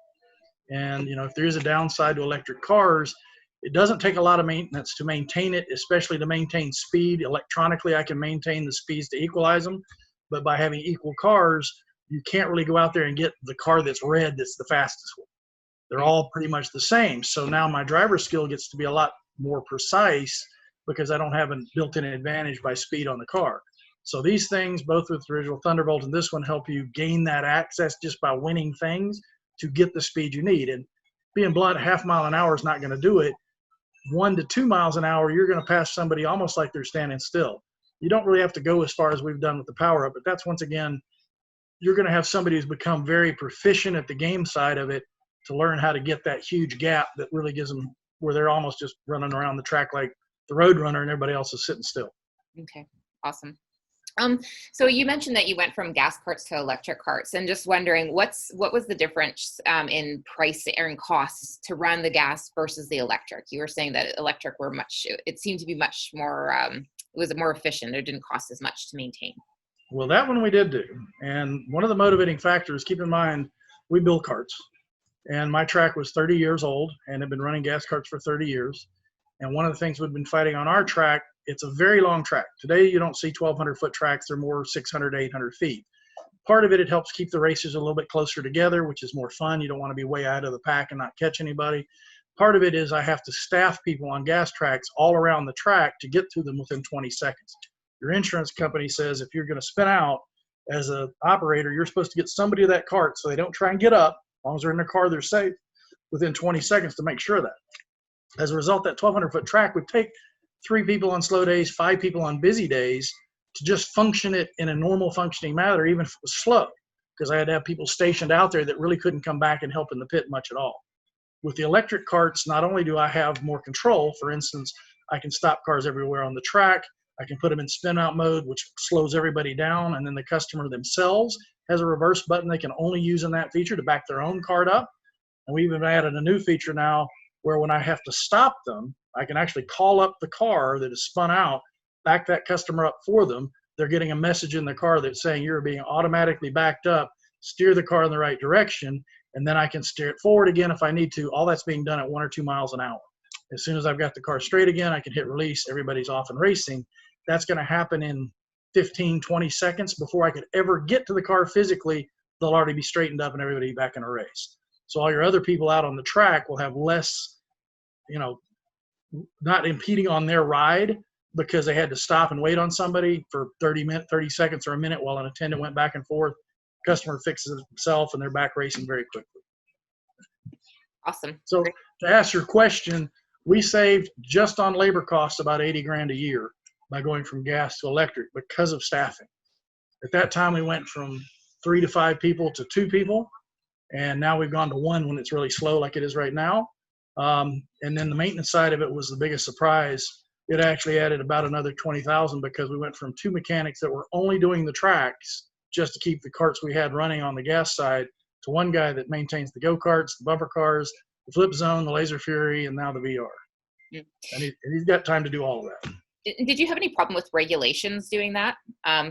And, if there is a downside to electric cars, it doesn't take a lot of maintenance to maintain it, especially to maintain speed. Electronically, I can maintain the speeds to equalize them. But by having equal cars, you can't really go out there and get the car that's red that's the fastest one. They're all pretty much the same. So now my driver skill gets to be a lot more precise because I don't have a built-in advantage by speed on the car. So these things, both with the original Thunderbolt and this one, help you gain that access just by winning things to get the speed you need. And being blunt, 0.5 mile an hour is not going to do it. 1 to 2 miles an hour, you're going to pass somebody almost like they're standing still. You don't really have to go as far as we've done with the power up, but that's, once again, you're going to have somebody who's become very proficient at the game side of it to learn how to get that huge gap that really gives them where they're almost just running around the track like the road runner and everybody else is sitting still. Okay, awesome. So you mentioned that you went from gas carts to electric carts, and just wondering what was the difference in price or in costs to run the gas versus the electric? You were saying that electric it seemed to be much more, it was more efficient. It didn't cost as much to maintain. Well, that one we did do. And one of the motivating factors, keep in mind, we build carts. And my track was 30 years old and had been running gas carts for 30 years. And one of the things we've been fighting on our track, it's a very long track. Today, you don't see 1,200-foot tracks. They're more 600, 800 feet. Part of it helps keep the racers a little bit closer together, which is more fun. You don't want to be way out of the pack and not catch anybody. Part of it is I have to staff people on gas tracks all around the track to get to them within 20 seconds. Your insurance company says if you're going to spin out as an operator, you're supposed to get somebody to that cart so they don't try and get up. As long as they're in their car, they're safe within 20 seconds to make sure of that. As a result, that 1,200-foot track would take 3 people on slow days, 5 people on busy days to just function it in a normal functioning manner, even if it was slow, because I had to have people stationed out there that really couldn't come back and help in the pit much at all. With the electric carts, not only do I have more control, for instance, I can stop cars everywhere on the track. I can put them in spin out mode, which slows everybody down, and then the customer themselves has a reverse button they can only use in that feature to back their own cart up. And we even added a new feature now where when I have to stop them, I can actually call up the car that is spun out, back that customer up for them. They're getting a message in the car that's saying you're being automatically backed up, steer the car in the right direction, and then I can steer it forward again if I need to. All that's being done at 1 or 2 miles an hour. As soon as I've got the car straight again, I can hit release. Everybody's off and racing. That's going to happen in 15, 20 seconds before I could ever get to the car physically. They'll already be straightened up and everybody back in a race. So all your other people out on the track will have less, not impeding on their ride because they had to stop and wait on somebody for 30 seconds or a minute while an attendant went back and forth. Customer fixes it himself and they're back racing very quickly. Awesome. So to answer your question, we saved just on labor costs about $80,000 a year by going from gas to electric because of staffing. At that time, we went from 3 to 5 people to 2 people, and now we've gone to 1 when it's really slow like it is right now. And then the maintenance side of it was the biggest surprise. It actually added about another $20,000 because we went from 2 mechanics that were only doing the tracks just to keep the carts we had running on the gas side to 1 guy that maintains the go-karts, the bumper cars, the flip zone, the Laser Fury, and now the VR. Mm. And he's got time to do all of that. Did you have any problem with regulations doing that?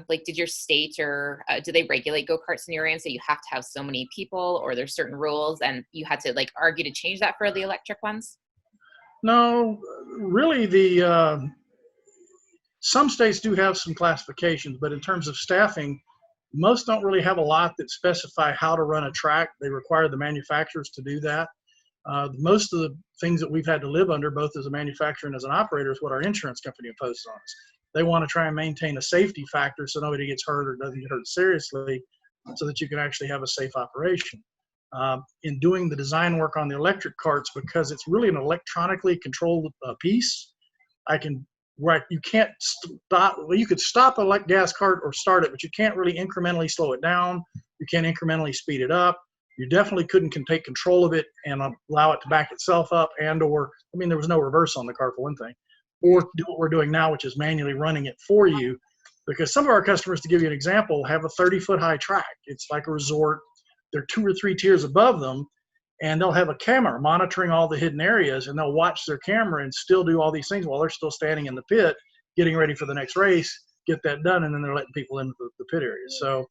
Like, did your state or do they regulate go-karts in your area and say you have to have so many people, or there's certain rules and you had to argue to change that for the electric ones? No, really some states do have some classifications, but in terms of staffing, most don't really have a lot that specify how to run a track. They require the manufacturers to do that. Most of the things that we've had to live under, both as a manufacturer and as an operator, is what our insurance company imposes on us. They want to try and maintain a safety factor so nobody gets hurt or doesn't get hurt seriously, so that you can actually have a safe operation. In doing the design work on the electric carts, because it's really an electronically controlled piece, you can't stop. Well, you could stop a gas cart or start it, but you can't really incrementally slow it down. You can't incrementally speed it up. You definitely couldn't take control of it and allow it to back itself up, or there was no reverse on the car for one thing, or do what we're doing now, which is manually running it for you. Because some of our customers, to give you an example, have a 30-foot high track. It's like a resort. They're 2 or 3 tiers above them, and they'll have a camera monitoring all the hidden areas, and they'll watch their camera and still do all these things while they're still standing in the pit, getting ready for the next race, get that done, and then they're letting people into the pit area. So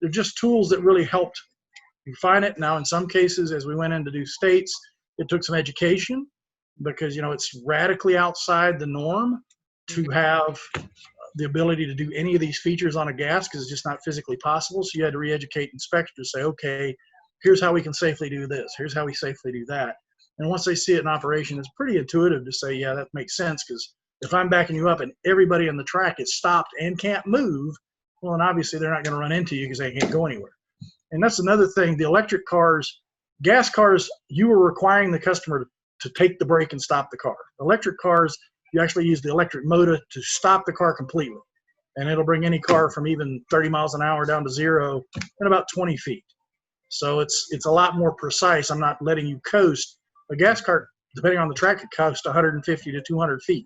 they're just tools that really helped refine it. Now, in some cases, as we went in to do states, it took some education, because, it's radically outside the norm to have the ability to do any of these features on a gas, because it's just not physically possible. So you had to re-educate inspectors to say, okay, here's how we can safely do this. Here's how we safely do that. And once they see it in operation, it's pretty intuitive to say, yeah, that makes sense, because if I'm backing you up and everybody on the track is stopped and can't move, well, then obviously they're not going to run into you because they can't go anywhere. And that's another thing. The electric cars, gas cars, you were requiring the customer to take the brake and stop the car. Electric cars, you actually use the electric motor to stop the car completely. And it'll bring any car from even 30 miles an hour down to 0 in about 20 feet. So it's a lot more precise. I'm not letting you coast. A gas cart, depending on the track, could coast 150 to 200 feet.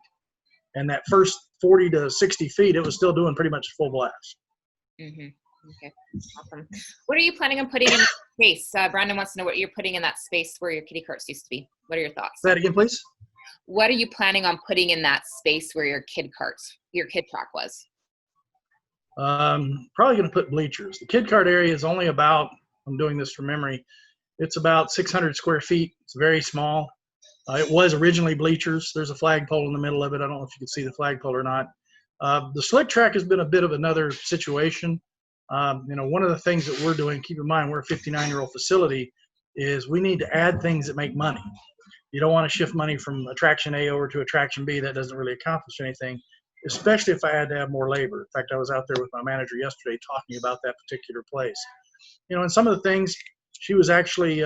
And that first 40 to 60 feet, it was still doing pretty much full blast. Mm-hmm. Okay, awesome. What are you planning on putting in the space? Brandon wants to know what you're putting in that space where your kiddie carts used to be. What are your thoughts? Say that again, please. What are you planning on putting in that space where your kid track was? Probably going to put bleachers. The kid cart area is only about, I'm doing this from memory, it's about 600 square feet. It's very small. It was originally bleachers. There's a flagpole in the middle of it. I don't know if you can see the flagpole or not. The slick track has been a bit of another situation. One of the things that we're doing, keep in mind, we're a 59-year-old facility, is we need to add things that make money. You don't want to shift money from attraction A over to attraction B. That doesn't really accomplish anything, especially if I had to have more labor. In fact, I was out there with my manager yesterday talking about that particular place. And some of the things she was actually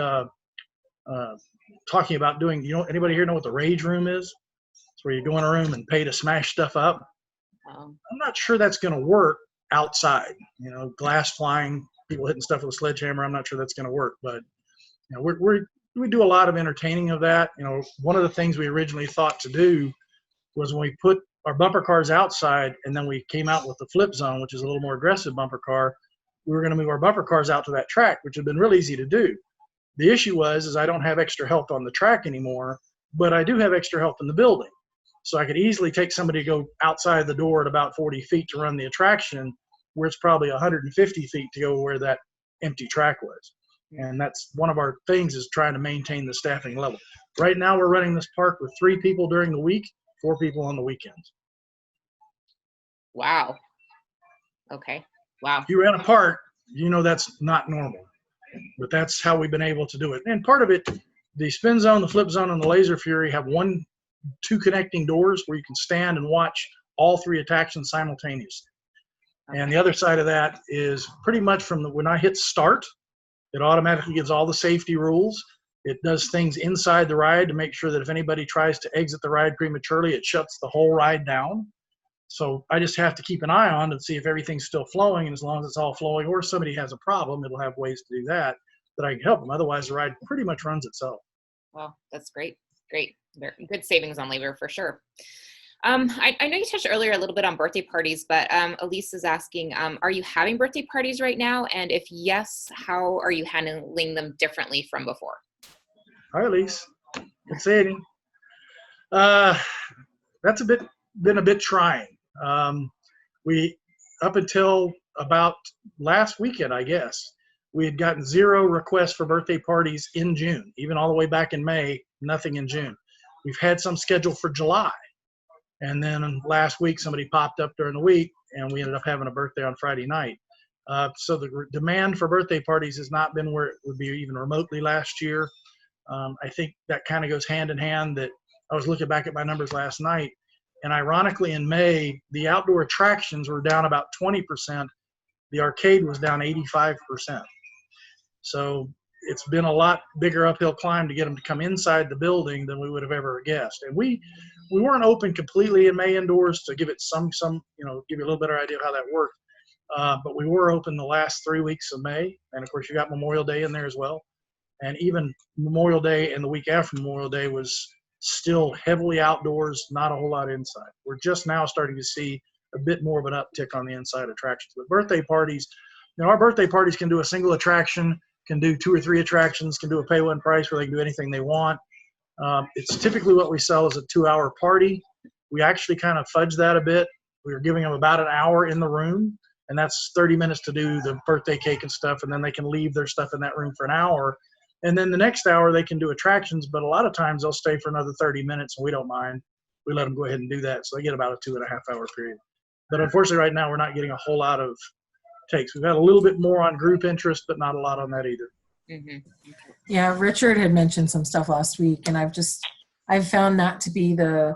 talking about doing. Anybody here know what the rage room is? It's where you go in a room and pay to smash stuff up. I'm not sure that's going to work outside. Glass flying, people hitting stuff with a sledgehammer. I'm not sure that's going to work, but we do a lot of entertaining of that. One of the things we originally thought to do was when we put our bumper cars outside, and then we came out with the flip zone, which is a little more aggressive bumper car, we were going to move our bumper cars out to that track, which had been really easy to do. The issue is I don't have extra help on the track anymore, but I do have extra help in the building. So I could easily take somebody to go outside the door at about 40 feet to run the attraction, where it's probably 150 feet to go where that empty track was. And that's one of our things, is trying to maintain the staffing level. Right now we're running this park with 3 people during the week, 4 people on the weekends. Wow. Okay. Wow. If you ran a park, that's not normal, but that's how we've been able to do it. And part of it, the spin zone, the flip zone, and the Laser Fury have 2 connecting doors where you can stand and watch all 3 attractions simultaneously. Okay. And the other side of that is pretty much from when I hit start, it automatically gives all the safety rules. It does things inside the ride to make sure that if anybody tries to exit the ride prematurely, it shuts the whole ride down. So I just have to keep an eye on to see if everything's still flowing, and as long as it's all flowing, or if somebody has a problem, it'll have ways to do that I can help them. Otherwise, the ride pretty much runs itself. Well, that's great. Great. Very good savings on labor for sure. I know you touched earlier a little bit on birthday parties, but Elise is asking, are you having birthday parties right now? And if yes, how are you handling them differently from before? Hi, Elise. Exciting. That's been a bit trying. We, up until about last weekend, I guess, we had gotten 0 requests for birthday parties in June. Even all the way back in May, nothing in June. We've had some scheduled for July. And then last week, somebody popped up during the week, and we ended up having a birthday on Friday night. So the demand for birthday parties has not been where it would be even remotely last year. I think that kind of goes hand in hand. That I was looking back at my numbers last night. And ironically, in May, the outdoor attractions were down about 20%. The arcade was down 85%. So it's been a lot bigger uphill climb to get them to come inside the building than we would have ever guessed. And we weren't open completely in May indoors to give it some give you a little better idea of how that worked. But we were open the last 3 weeks of May. And of course, you got Memorial Day in there as well. And even Memorial Day and the week after Memorial Day was still heavily outdoors, not a whole lot inside. We're just now starting to see a bit more of an uptick on the inside attractions. But birthday parties, our birthday parties can do a single attraction, can do 2 or 3 attractions, can do a pay one price where they can do anything they want. It's typically what we sell as a 2-hour party. We actually kind of fudge that a bit. We were giving them about an hour in the room, and that's 30 minutes to do the birthday cake and stuff, and then they can leave their stuff in that room for an hour. And then the next hour they can do attractions, but a lot of times they'll stay for another 30 minutes, and we don't mind. We let them go ahead and do that. So they get about a 2.5-hour period. But unfortunately right now we're not getting a whole lot of takes. We've got a little bit more on group interest, but not a lot on that either. Mm-hmm. Yeah, Richard had mentioned some stuff last week, and I've found that to be the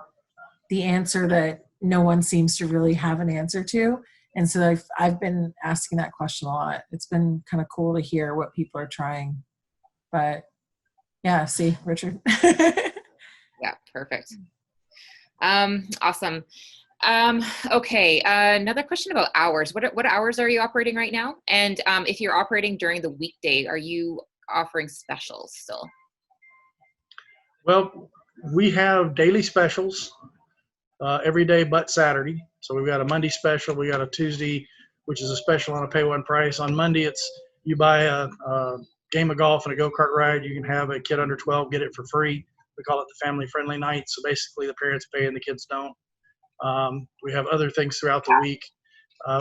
answer that no one seems to really have an answer to. And so I've been asking that question a lot. It's been kind of cool to hear what people are trying. But yeah, see, Richard. Yeah, perfect. Awesome. Okay, another question about hours. What hours are you operating right now? And if you're operating during the weekday, are you offering specials still? Well, we have daily specials every day but Saturday. So we've got a Monday special. We got a Tuesday, which is a special on a pay one price. On Monday, it's you buy a game of golf and a go-kart ride. You can have a kid under 12 get it for free. We call it the family-friendly night. So basically the parents pay and the kids don't. We have other things throughout the week.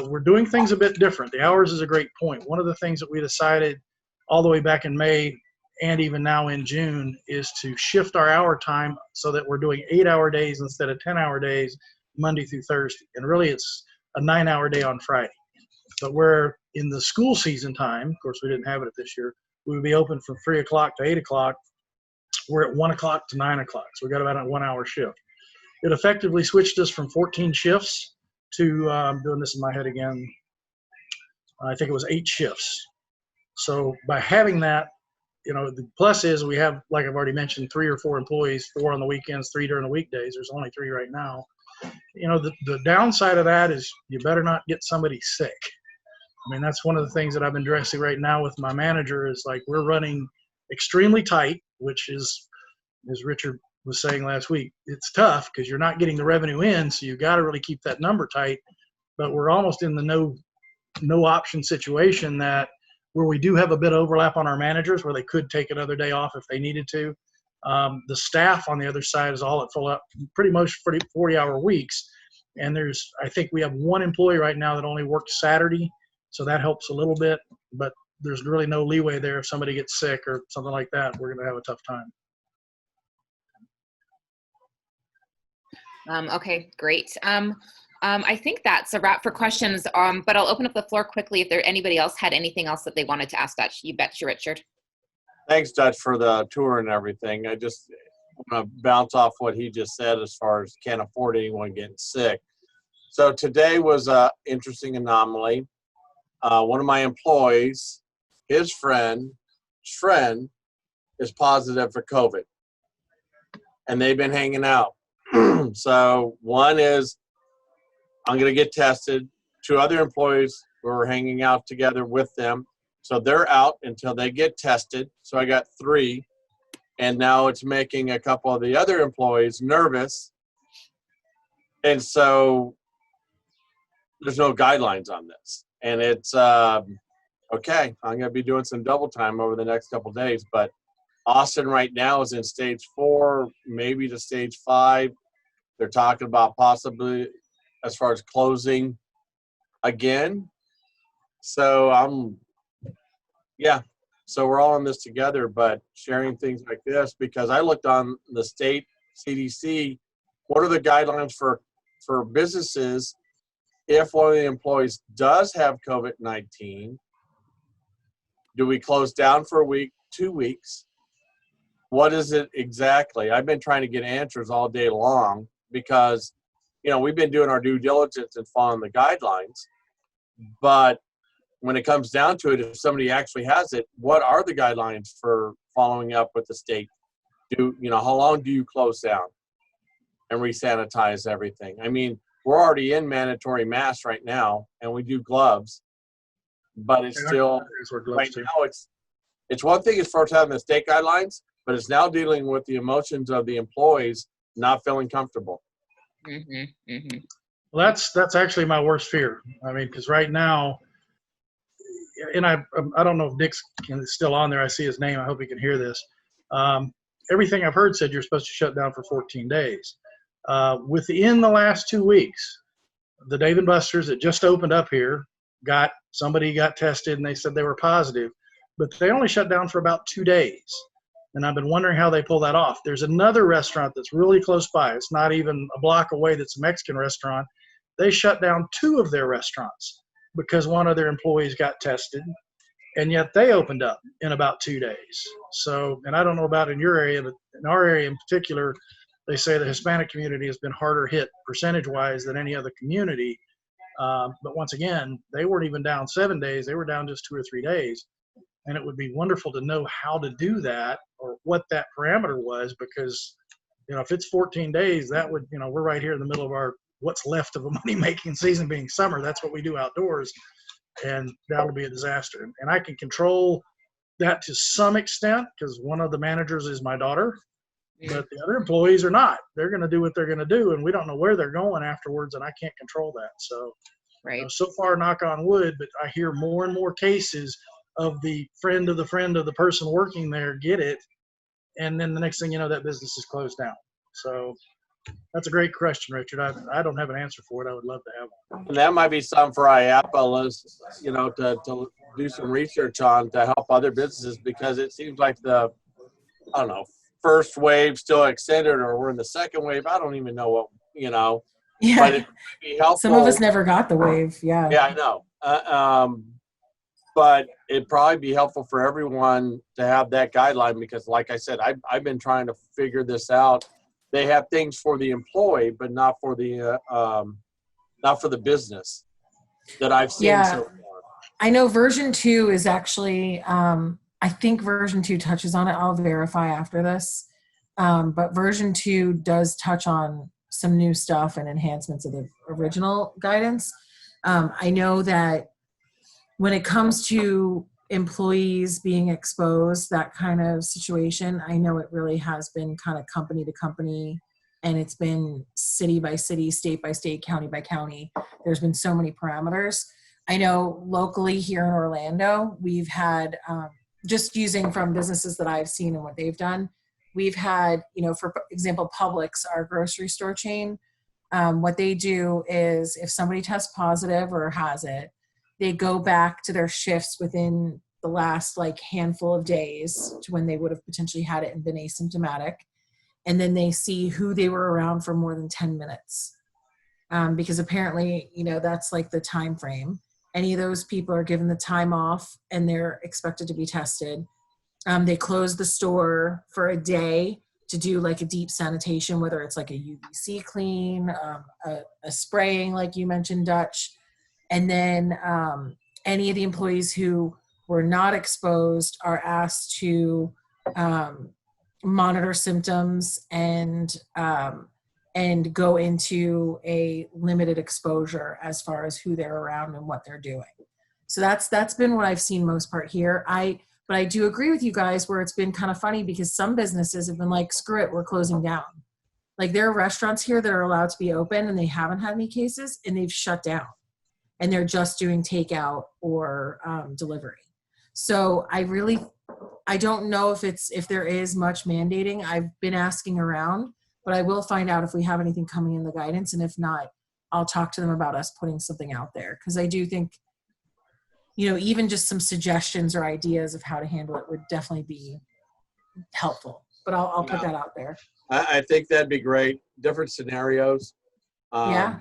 We're doing things a bit different. The hours is a great point. One of the things that we decided all the way back in May and even now in June is to shift our hour time so that we're doing 8-hour days instead of 10-hour days, Monday through Thursday. And really it's a 9-hour day on Friday. But we're in the school season time, of course we didn't have it this year, we would be open from 3 o'clock to 8 o'clock. We're at 1 o'clock to 9 o'clock. So we got about a 1-hour shift. It effectively switched us from 14 shifts to, I'm doing this in my head again, I think it was 8 shifts. So by having that, the plus is we have, like I've already mentioned, 3 or 4 employees, 4 on the weekends, 3 during the weekdays. There's only 3 right now. The downside of that is you better not get somebody sick. I mean, that's one of the things that I've been addressing right now with my manager is like we're running extremely tight, which is, as Richard was saying last week, it's tough because you're not getting the revenue in, so you got to really keep that number tight. But we're almost in the no option situation that where we do have a bit of overlap on our managers where they could take another day off if they needed to. The staff on the other side is all at full up, pretty much 40-hour weeks. And I think we have 1 employee right now that only works Saturday, so that helps a little bit. But there's really no leeway there. If somebody gets sick or something like that, we're going to have a tough time. Okay, great. I think that's a wrap for questions, but I'll open up the floor quickly if anybody else had anything else that they wanted to ask Dutch. You betcha, Richard. Thanks, Dutch, for the tour and everything. I just want to bounce off what he just said as far as can't afford anyone getting sick. So today was an interesting anomaly. One of my employees, his friend is positive for COVID, and they've been hanging out. So one is, I'm going to get tested. 2 other employees were hanging out together with them. So they're out until they get tested. So I got 3. And now it's making a couple of the other employees nervous. And so there's no guidelines on this. And it's, okay, I'm going to be doing some double time over the next couple of days. But Austin right now is in stage 4, maybe to stage 5. They're talking about possibly as far as closing again. So so we're all in this together, but sharing things like this, because I looked on the state CDC, what are the guidelines for businesses if one of the employees does have COVID-19? Do we close down for a week, 2 weeks? What is it exactly? I've been trying to get answers all day long because you know, we've been doing our due diligence and following the guidelines, but when it comes down to it, if somebody actually has it, what are the guidelines for following up with the state? How long do you close down and re-sanitize everything? I mean, we're already in mandatory masks right now, and we do gloves, but it's still, right now, it's one thing as far as having the state guidelines, but it's now dealing with the emotions of the employees not feeling comfortable. Well, that's actually my worst fear. I mean, because right now, and I don't know if Nick's still on there. I see his name. I hope he can hear this. Everything I've heard said you're supposed to shut down for 14 days. Within the last 2 weeks, the Dave & Buster's that just opened up here somebody got tested and they said they were positive, but they only shut down for about 2 days. And I've been wondering how they pull that off. There's another restaurant that's really close by. It's not even a block away. That's a Mexican restaurant. They shut down 2 of their restaurants because one of their employees got tested, and yet they opened up in about 2 days. So, and I don't know about in your area, but in our area in particular, they say the Hispanic community has been harder hit percentage-wise than any other community. But once again, they weren't even down 7 days. They were down just 2 or 3 days. And it would be wonderful to know how to do that or what that parameter was, because, if it's 14 days, that would, we're right here in the middle of what's left of a money-making season being summer. That's what we do outdoors. And that'll be a disaster. And I can control that to some extent because one of the managers is my daughter, but the other employees are not. They're going to do what they're going to do, and we don't know where they're going afterwards, and I can't control that. So, so far, knock on wood, but I hear more and more cases of the friend of the person working there get it, and then the next thing you know, that business is closed down. So that's a great question, Richard. I don't have an answer for it. I would love to have one. And that might be something for IAPA, to do some research on to help other businesses, because it seems like first wave still extended, or we're in the second wave. I don't even know what, Yeah. But it might be helpful. Some of us never got the wave. Yeah. Yeah, I know. But it'd probably be helpful for everyone to have that guideline, because like I said, I've been trying to figure this out. They have things for the employee, but not for the business that I've seen so far. I know version 2 is actually, I think version 2 touches on it. I'll verify after this. But version 2 does touch on some new stuff and enhancements of the original guidance. I know that when it comes to employees being exposed, that kind of situation, I know it really has been kind of company to company, and it's been city by city, state by state, county by county. There's been so many parameters. I know locally here in Orlando, we've had, just using from businesses that I've seen and what they've done, we've had, for example, Publix, our grocery store chain, what they do is if somebody tests positive or has it, they go back to their shifts within the last handful of days to when they would have potentially had it and been asymptomatic. And then they see who they were around for more than 10 minutes. Because apparently, that's the time frame. Any of those people are given the time off and they're expected to be tested. They close the store for a day to do a deep sanitation, whether it's a UVC clean, a spraying like you mentioned, Dutch. And then any of the employees who were not exposed are asked to monitor symptoms and go into a limited exposure as far as who they're around and what they're doing. So that's been what I've seen most part here. But I do agree with you guys where it's been kind of funny because some businesses have been screw it, we're closing down. There are restaurants here that are allowed to be open and they haven't had any cases and they've shut down. And they're just doing takeout or delivery. So I don't know if there is much mandating. I've been asking around, but I will find out if we have anything coming in the guidance. And if not, I'll talk to them about us putting something out there. Because I do think, even just some suggestions or ideas of how to handle it would definitely be helpful. But I'll put that out there. I think that'd be great. Different scenarios. Yeah.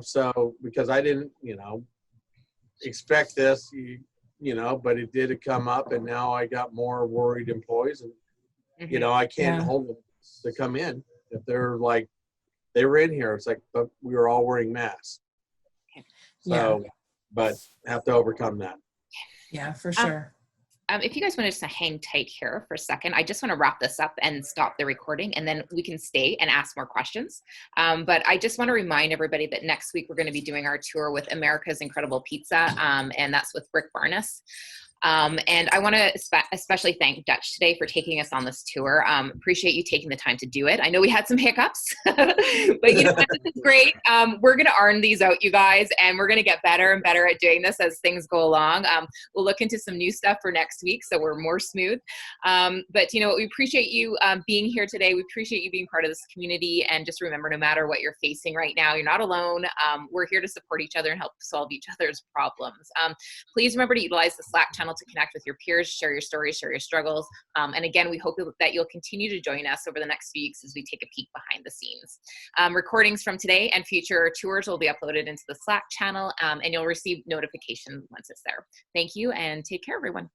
So because I didn't, expect this, but it did come up, and now I got more worried employees, and I can't hold them to come in if they're they were in here. It's like, but we were all wearing masks. So, but have to overcome that. Yeah, for sure. If you guys want to just hang tight here for a second, I just want to wrap this up and stop the recording, and then we can stay and ask more questions. But I just want to remind everybody that next week we're going to be doing our tour with America's Incredible Pizza, and that's with Rick Barnes. And I want to especially thank Dutch today for taking us on this tour. Appreciate you taking the time to do it. I know we had some hiccups, but you know, this is great. We're going to iron these out, you guys, and we're going to get better and better at doing this as things go along. We'll look into some new stuff for next week, so we're more smooth. But you know, we appreciate you being here today. We appreciate you being part of this community, and just remember, no matter what you're facing right now, you're not alone. We're here to support each other and help solve each other's problems. Please remember to utilize the Slack channel to connect with your peers, share your stories, share your struggles. And again, we hope that you'll continue to join us over the next few weeks as we take a peek behind the scenes. Recordings from today and future tours will be uploaded into the Slack channel, and you'll receive notifications once it's there. Thank you, and take care, everyone.